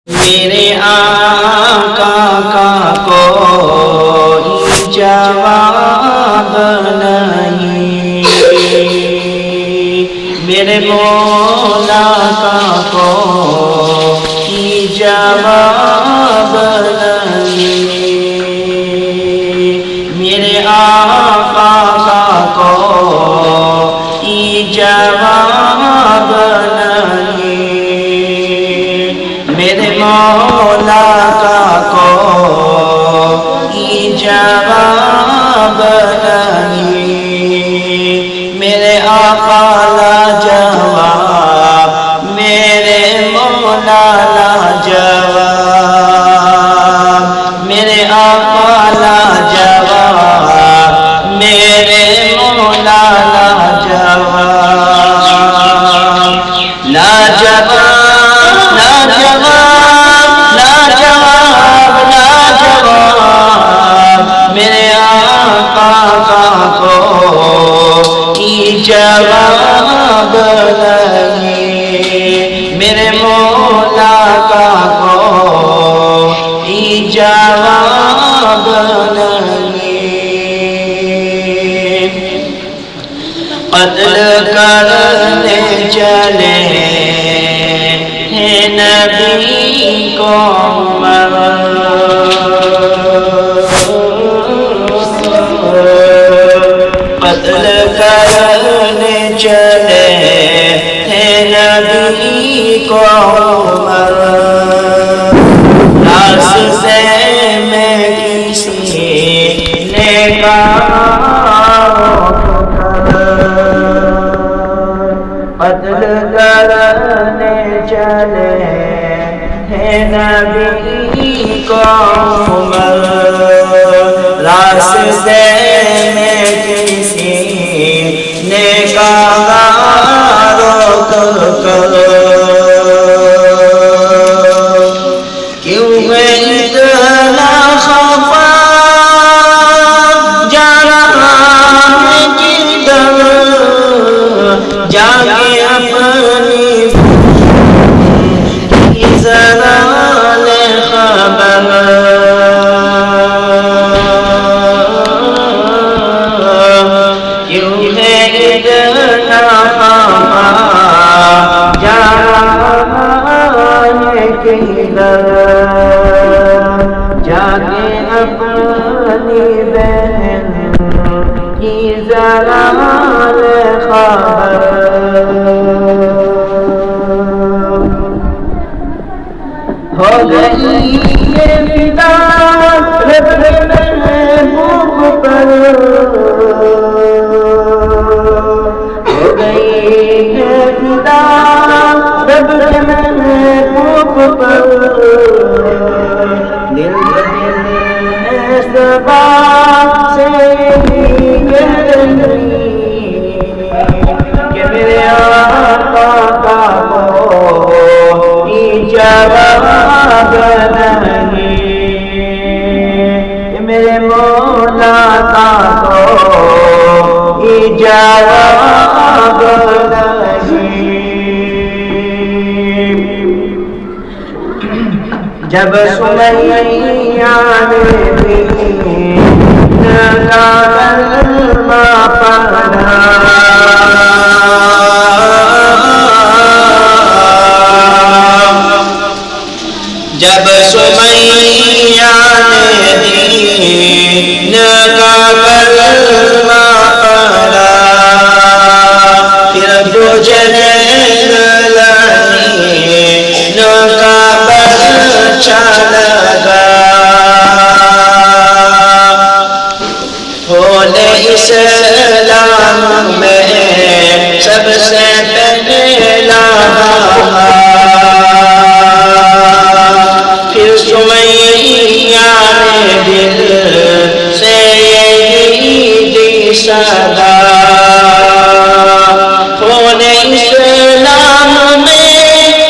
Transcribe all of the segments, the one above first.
میرے آقا کا کوئی جواب نہیں، میرے مولا کا کوئی جواب نہیں، میرے آقا کا کوئی جواب نہیں، میرے مولا کا کوئی جواب نہیں، میرے آقا لا جواب، میرے مولا لا جواب، میرے آقا لا جواب، میرے مولا لا جواب، لا جواب میرے آقا کا کوئی جواب نہیں، میرے مولا کا کوئی جواب نہیں، قتل کرنے چلے ہیں نبی کو عمر، قتل کرنے چلے ہیں نبی کو عمر، راستے میں کسی نے کہا قتل کرنے چلے ہیں نبی کو عمر، راستے میں کسی نے کہا روک کر، کیوں ہے اتنا خفا جا رہا ہے کدھر، جا کے اپنی ذرا لے خبر، کیوں ہے اتنا خفا جا رہا ہے کدھر، جا کے اپنی بہن کی ذرا لے خبر، ہو گئی یہ فدا رب کے محبوب پر، ہو گئی یہ فدا رب کے محبوب پر، دل اس بات سے کہہ رہی کہ میرے آقا کا کوئی جواب نہیں، میرے مولا کا کوئی جواب نہیں، جب سمیہ نے بھی کا کلمہ پڑھا، جب سمیہ نے دین کا کلمہ پڑھا، پھر جو جنین لعین کا بچہ لگا، پھول اسلام میں سب سے پہلا سمیہ نے دل سے یہی دی صدا، خون اسلام میں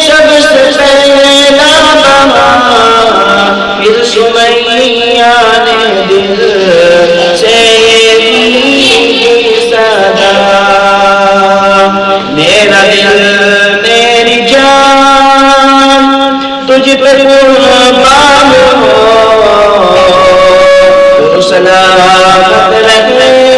سب سے پہلا بہار قربان ہو تو سلامت رہے